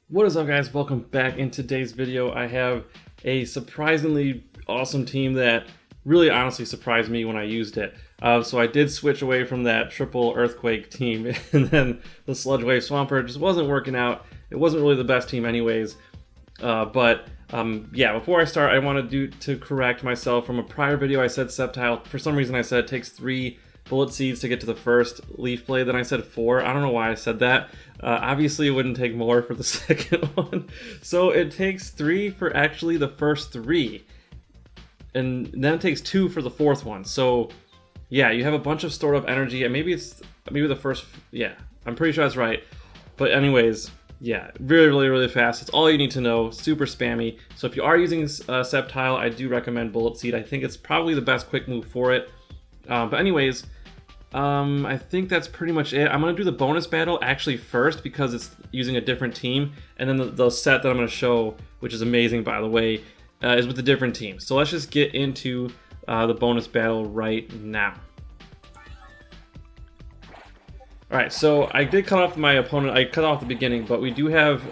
What is up, guys? Welcome back. In today's video I have a surprisingly awesome team that really honestly surprised me when I used it. So I did switch away from that triple earthquake team and then the sludge wave swampert just wasn't working out. It wasn't really the best team anyways. Yeah, before I start I wanted to correct myself. From a prior video I said Sceptile. For some reason I said it takes 3 bullet seeds to get to the first leaf blade, then I said 4. I don't know why I said that. Obviously it wouldn't take more for the second one. So it takes 3 for actually the first 3. And then it takes 2 for the fourth one. So yeah, you have a bunch of stored up energy, and maybe the first, yeah, I'm pretty sure that's right. But anyways, yeah, really fast. It's all you need to know. Super spammy. So if you are using Sceptile, I do recommend Bullet Seed. I think it's probably the best quick move for it. But anyways, I think that's pretty much it. I'm going to do the bonus battle actually first because it's using a different team. And then the set that I'm going to show, which is amazing by the way, is with a different team. So let's just get into the bonus battle right now. Alright, so I did cut off my opponent. I cut off the beginning, but we do have,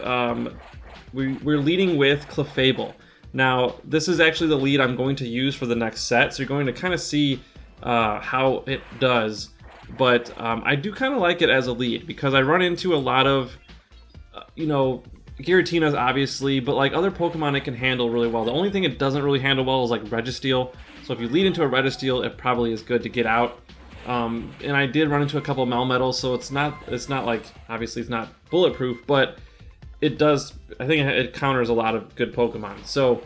we're leading with Clefable. Now, this is actually the lead I'm going to use for the next set, so you're going to kind of see how it does. But I do kind of like it as a lead because I run into a lot of, you know, Giratinas obviously, but like other Pokemon it can handle really well. The only thing it doesn't really handle well is like Registeel. So if you lead into a Registeel, it probably is good to get out. And I did run into a couple of Melmetals, so it's not like, obviously it's not bulletproof, but it does, I think it counters a lot of good Pokemon. So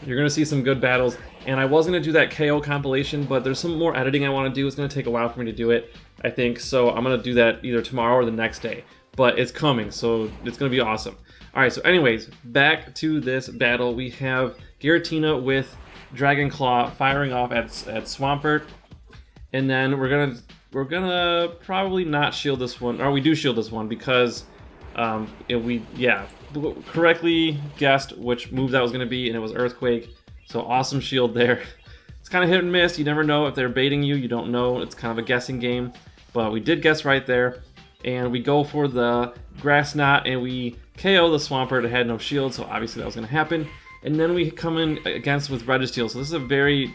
you're going to see some good battles, and I was going to do that KO compilation, but there's some more editing I want to do. It's going to take a while for me to do it, I think, so I'm going to do that either tomorrow or the next day. But it's coming, so it's going to be awesome. Alright, so anyways, back to this battle. We have Giratina with Dragon Claw firing off at Swampert. And then we're gonna probably not shield this one, or we do shield this one because we correctly guessed which move that was gonna be, and it was Earthquake. So awesome shield there. It's kind of hit and miss. You never know if they're baiting you. You don't know. It's kind of a guessing game, but we did guess right there. And we go for the Grass Knot, and we KO the Swampert. It had no shield, so obviously that was gonna happen. And then we come in against with Registeel. So this is a very,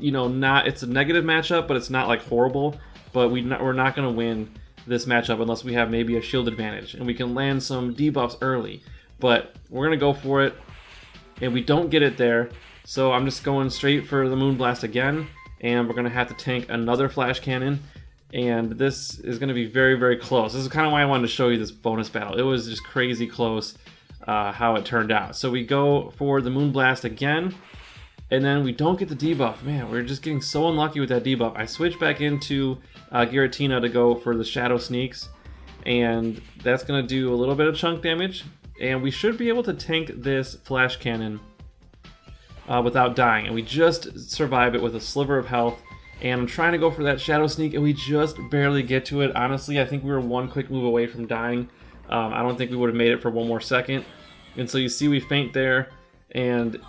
you know, it's a negative matchup, but it's not like horrible. But we're not going to win this matchup unless we have maybe a shield advantage, and we can land some debuffs early. But we're going to go for it, and we don't get it there. So I'm just going straight for the Moonblast again, and we're going to have to tank another Flash Cannon. And this is going to be very close. This is kind of why I wanted to show you this bonus battle. It was just crazy close how it turned out. So we go for the Moonblast again. And then we don't get the debuff. Man, we're just getting so unlucky with that debuff. I switch back into Giratina to go for the Shadow Sneaks. And that's going to do a little bit of chunk damage. And we should be able to tank this Flash Cannon without dying. And we just survive it with a sliver of health. And I'm trying to go for that Shadow Sneak, and we just barely get to it. Honestly, I think we were one quick move away from dying. I don't think we would have made it for one more second. And so you see we faint there. And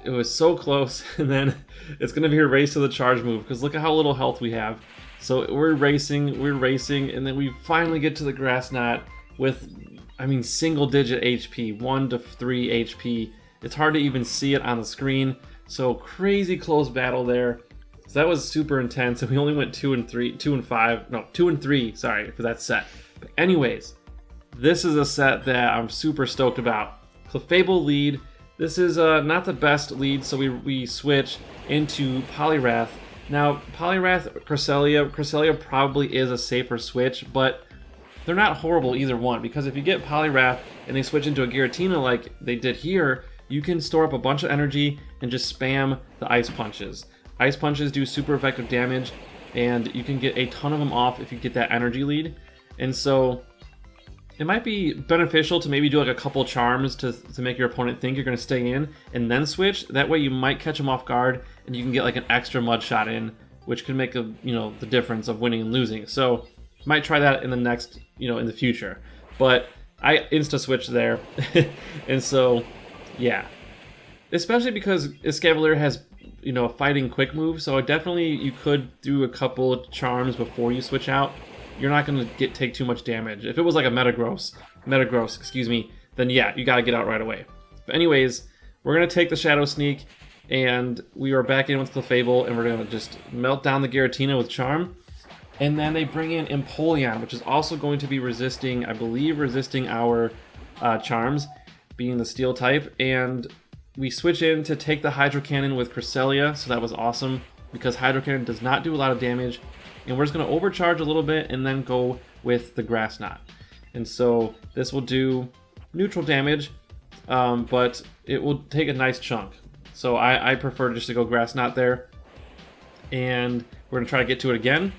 it was so close, and then it's going to be a race to the charge move, because look at how little health we have. So we're racing, and then we finally get to the Grass Knot with, I mean, single-digit HP, 1 to 3 HP. It's hard to even see it on the screen, so crazy close battle there. So that was super intense, and we only went 2 and 3, sorry, for that set. But anyways, this is a set that I'm super stoked about. Clefable lead. This is not the best lead, so we switch into Poliwrath. Now, Poliwrath, Cresselia probably is a safer switch, but they're not horrible either one, because if you get Poliwrath and they switch into a Giratina like they did here, you can store up a bunch of energy and just spam the Ice Punches. Ice Punches do super effective damage, and you can get a ton of them off if you get that energy lead. And so it might be beneficial to maybe do like a couple charms to make your opponent think you're going to stay in and then switch. That way you might catch them off guard, and you can get like an extra mud shot in, which can make the difference of winning and losing. So might try that in the next, in the future. But I insta switch there. And so yeah, especially because Escavalier has a fighting quick move, so definitely you could do a couple charms before you switch out. You're not going to take too much damage. If it was like a Metagross, then yeah, you gotta get out right away. But anyways, we're gonna take the Shadow Sneak, and we are back in with Clefable, and we're gonna just melt down the Giratina with Charm. And then they bring in Empoleon, which is also going to be resisting, I believe, resisting our Charms, being the Steel type. And we switch in to take the Hydro Cannon with Cresselia, so that was awesome, because Hydro Cannon does not do a lot of damage. And we're just going to overcharge a little bit and then go with the Grass Knot. And so this will do neutral damage, but it will take a nice chunk. So I prefer just to go Grass Knot there. And we're going to try to get to it again.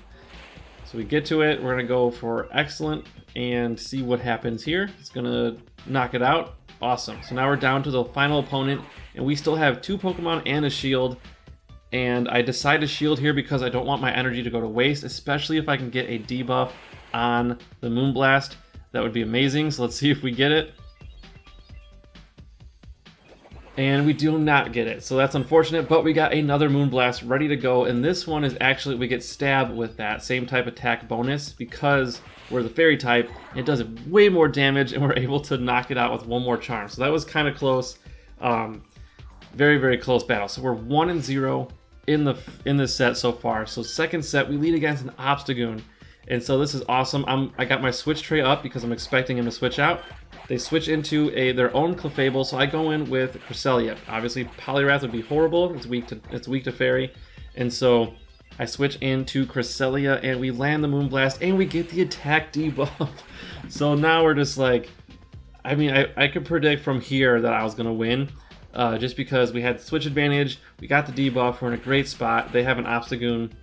So we get to it, we're going to go for Excellent and see what happens here. It's going to knock it out. Awesome. So now we're down to the final opponent, and we still have 2 Pokemon and a shield. And I decide to shield here because I don't want my energy to go to waste, especially if I can get a debuff on the Moonblast. That would be amazing. So let's see if we get it. And we do not get it, so that's unfortunate, but we got another Moonblast ready to go, and this one is actually, we get Stab with that same type attack bonus because we're the Fairy type. It does way more damage, and we're able to knock it out with one more Charm. So that was kind of close. Very, very close battle. So we're 1-0 in this set so far. So second set, we lead against an Obstagoon, and so this is awesome. I got my switch tray up because I'm expecting him to switch out. They switch into their own Clefable, so I go in with Cresselia. Obviously, Poliwrath would be horrible. It's weak to Fairy, and so I switch into Cresselia, and we land the Moonblast, and we get the attack debuff. So now we're just like, I mean, I could predict from here that I was gonna win, just because we had the switch advantage. We got the debuff. We're in a great spot. They have an Obstagoon,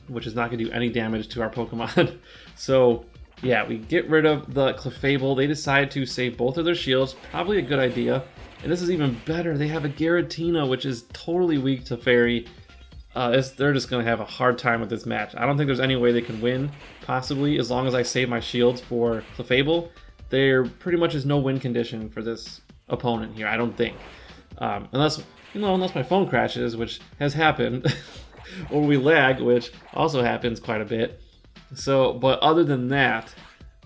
which is not gonna do any damage to our Pokemon. So yeah, we get rid of the Clefable. They decide to save both of their shields. Probably a good idea. And this is even better. They have a Giratina, which is totally weak to Fairy. They're just going to have a hard time with this match. I don't think there's any way they can win, possibly, as long as I save my shields for Clefable. There pretty much is no win condition for this opponent here, I don't think. Unless my phone crashes, which has happened. Or we lag, which also happens quite a bit. So, but other than that,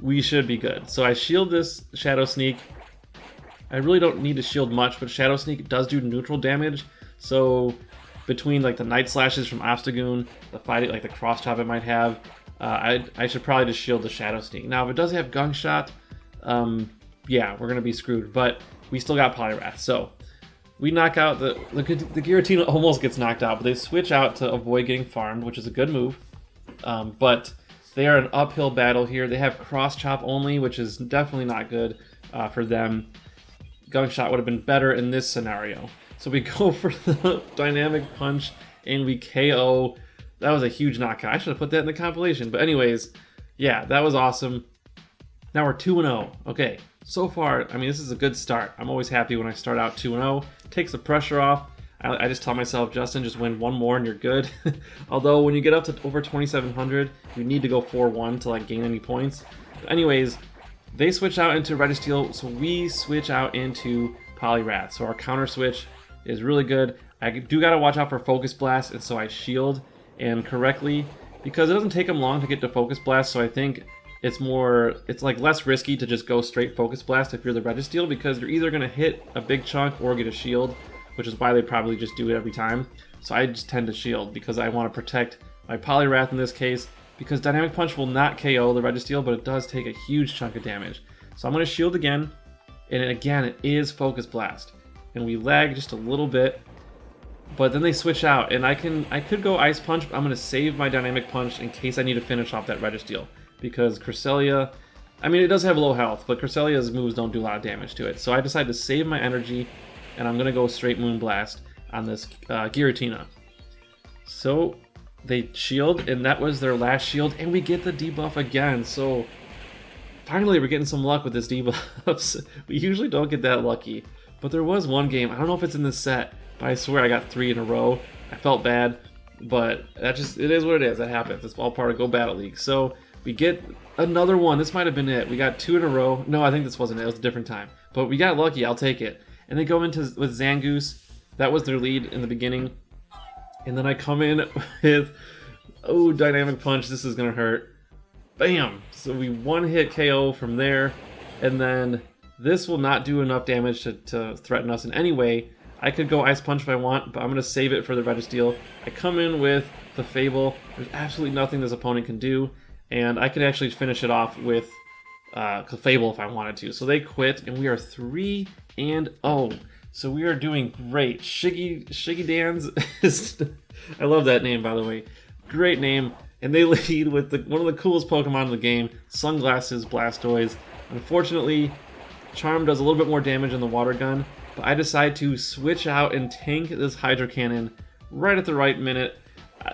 we should be good. So I shield this Shadow Sneak. I really don't need to shield much, but Shadow Sneak does do neutral damage. So between like the Night Slashes from Obstagoon, the fighting like the Cross Chop it might have, I should probably just shield the Shadow Sneak. Now if it does have Gunk Shot, yeah, we're gonna be screwed. But we still got Poliwrath, so we knock out the Giratina almost gets knocked out, but they switch out to avoid getting farmed, which is a good move. But they are an uphill battle here. They have Cross Chop only, which is definitely not good for them. Gunk Shot would have been better in this scenario. So we go for the Dynamic Punch, and we KO. That was a huge knockout. I should have put that in the compilation. But anyways, yeah, that was awesome. Now we're 2-0. Okay, so far, I mean, this is a good start. I'm always happy when I start out 2-0. Takes the pressure off. I just tell myself, Justin, just win one more and you're good. Although when you get up to over 2,700, you need to go 4-1 to like gain any points. But anyways, they switch out into Registeel, so we switch out into Poliwrath. So our counter switch is really good. I do gotta watch out for Focus Blast, and so I shield and correctly because it doesn't take them long to get to Focus Blast. So I think it's like less risky to just go straight Focus Blast if you're the Registeel, because you're either gonna hit a big chunk or get a shield, which is why they probably just do it every time. So I just tend to shield because I want to protect my Poliwrath in this case, because Dynamic Punch will not KO the Registeel, but it does take a huge chunk of damage. So I'm going to shield again, and again it is Focus Blast. And we lag just a little bit, but then they switch out, and I could go Ice Punch, but I'm going to save my Dynamic Punch in case I need to finish off that Registeel, because Cresselia, I mean, it does have low health, but Cresselia's moves don't do a lot of damage to it. So I decided to save my energy, and I'm going to go straight Moonblast on this Giratina. So they shield, and that was their last shield, and we get the debuff again. So finally we're getting some luck with this debuffs. We usually don't get that lucky, but there was one game, I don't know if it's in this set, but I swear I got 3 in a row. I felt bad, but it is what it is. That happens. It's all part of Go Battle League. So we get another one. This might have been it. We got 2 in a row. No, I think this wasn't it. It was a different time. But we got lucky. I'll take it. And they go into with Zangoose. That was their lead in the beginning. And then I come in with, oh, Dynamic Punch. This is going to hurt. Bam! So we one-hit KO from there. And then This will not do enough damage to threaten us in any way. I could go Ice Punch if I want, but I'm going to save it for the Registeel. I come in with the Clefable. There's absolutely nothing this opponent can do, and I could actually finish it off with Clefable if I wanted to. So they quit, and we are 3-0. So we are doing great. Shiggy Dan's is... I love that name, by the way. Great name. And they lead with one of the coolest Pokemon in the game, Sunglasses Blastoise. Unfortunately, Charm does a little bit more damage than the Water Gun, but I decide to switch out and tank this Hydro Cannon right at the right minute.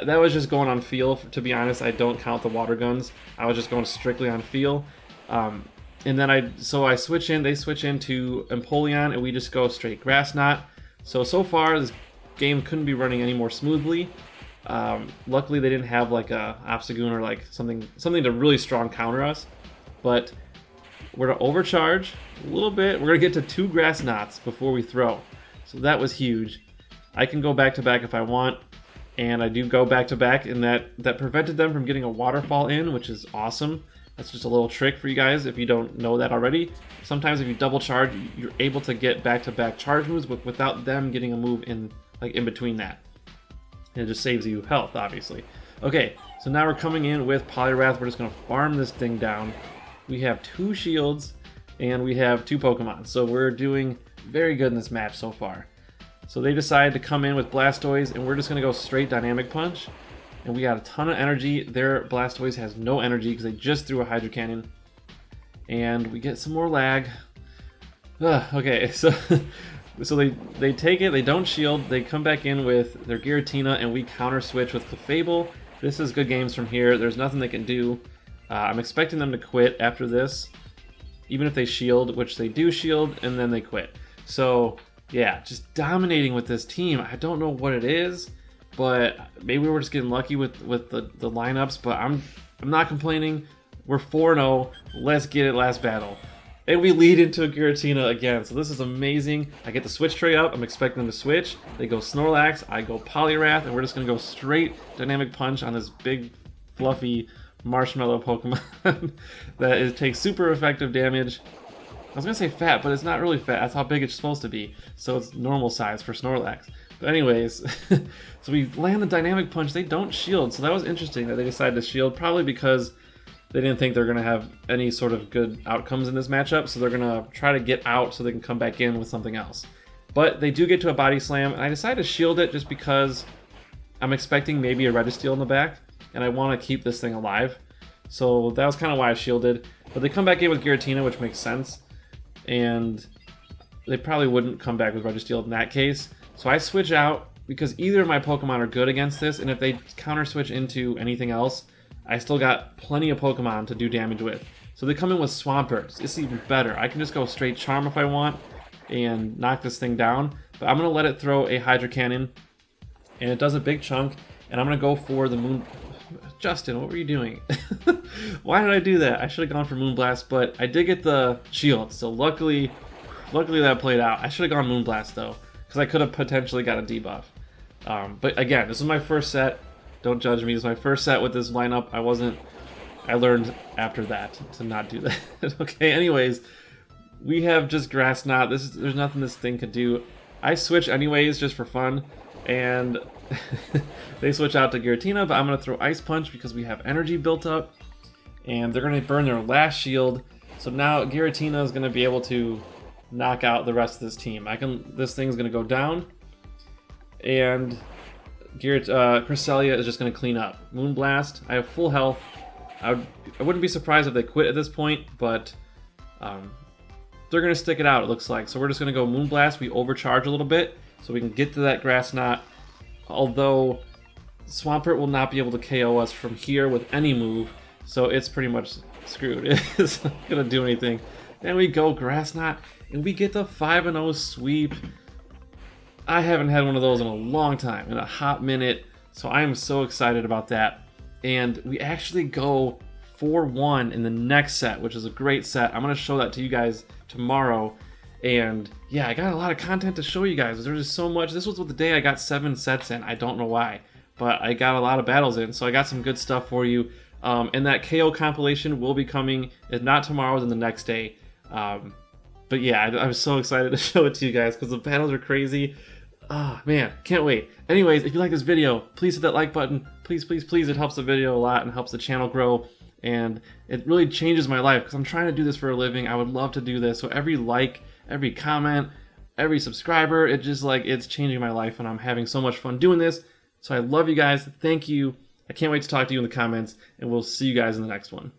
That was just going on feel, to be honest. I don't count the Water Guns. I was just going strictly on feel. And then I switch in, they switch into Empoleon, and we just go straight Grass Knot. So far, this game couldn't be running any more smoothly. Luckily, they didn't have like a Obstagoon or like something to really strong counter us. But we're going to overcharge a little bit. We're going to get to 2 Grass Knots before we throw. So that was huge. I can go back to back if I want. And I do go back to back, and that prevented them from getting a Waterfall in, which is awesome. That's just a little trick for you guys if you don't know that already. Sometimes if you double charge, you're able to get back-to-back charge moves without them getting a move in between that. And it just saves you health, obviously. Okay, so now we're coming in with Poliwrath. We're just going to farm this thing down. We have 2 shields, and we have 2 Pokemon. So we're doing very good in this match so far. So they decided to come in with Blastoise, and we're just going to go straight Dynamic Punch. And we got a ton of energy. Their Blastoise has no energy because they just threw a Hydro Cannon. And we get some more lag. Okay, so they take it, they don't shield, they come back in with their Giratina, and we counter switch with Clefable. This is good games from here. There's nothing they can do. I'm expecting them to quit after this, even if they shield, which they do shield, and then they quit. So yeah, just dominating with this team. I don't know what it is, but maybe we're just getting lucky with the lineups, but I'm not complaining. We're 4-0. Let's get it last battle. And we lead into a Giratina again, so this is amazing. I get the switch tray up. I'm expecting them to switch. They go Snorlax, I go Poliwrath, and we're just going to go straight Dynamic Punch on this big, fluffy marshmallow Pokemon that takes super effective damage. I was going to say fat, but it's not really fat. That's how big it's supposed to be, so it's normal size for Snorlax. But anyways, so we land the Dynamic Punch. They don't shield, so that was interesting that they decided to shield, probably because they didn't think they're going to have any sort of good outcomes in this matchup, so they're going to try to get out so they can come back in with something else. But they do get to a Body Slam, and I decided to shield it just because I'm expecting maybe a Registeel in the back, and I want to keep this thing alive. So that was kind of why I shielded. But they come back in with Giratina, which makes sense, and they probably wouldn't come back with Registeel in that case. So I switch out because either of my Pokemon are good against this, and if they counter switch into anything else, I still got plenty of Pokemon to do damage with. So they come in with Swampert. It's even better. I can just go straight Charm if I want and knock this thing down. But I'm going to let it throw a Hydro Cannon, and it does a big chunk. And I'm going to go for the Moon... Justin, what were you doing? Why did I do that? I should have gone for Moonblast, but I did get the shield. So luckily that played out. I should have gone Moonblast, though, because I could have potentially got a debuff. But again, this is my first set. Don't judge me. This is my first set with this lineup. I learned after that to not do that. Okay, anyways, we have just Grass Knot. There's nothing this thing could do. I switch anyways just for fun, and they switch out to Giratina, but I'm going to throw Ice Punch because we have energy built up, and they're going to burn their last shield. So now Giratina is going to be able to knock out the rest of this team. This thing's going to go down, and Cresselia is just going to clean up. Moonblast, I have full health. I wouldn't be surprised if they quit at this point, but they're going to stick it out, it looks like. So we're just going to go Moonblast. We overcharge a little bit so we can get to that Grass Knot. Although Swampert will not be able to KO us from here with any move, so it's pretty much screwed. It's not going to do anything. Then we go Grass Knot, and we get the 5-0 sweep. I haven't had one of those in a long time, in a hot minute, so I am so excited about that. And we actually go 4-1 in the next set, which is a great set. I'm going to show that to you guys tomorrow. And yeah, I got a lot of content to show you guys. There's just so much. This was the day I got 7 sets in. I don't know why, but I got a lot of battles in, so I got some good stuff for you. And that KO compilation will be coming, if not tomorrow, then the next day. But yeah, I was so excited to show it to you guys because the battles are crazy. Ah, man, can't wait. Anyways, if you like this video, please hit that like button. Please, please, please. It helps the video a lot and helps the channel grow. And it really changes my life because I'm trying to do this for a living. I would love to do this. So every like, every comment, every subscriber, it just like, it's changing my life and I'm having so much fun doing this. So I love you guys. Thank you. I can't wait to talk to you in the comments and we'll see you guys in the next one.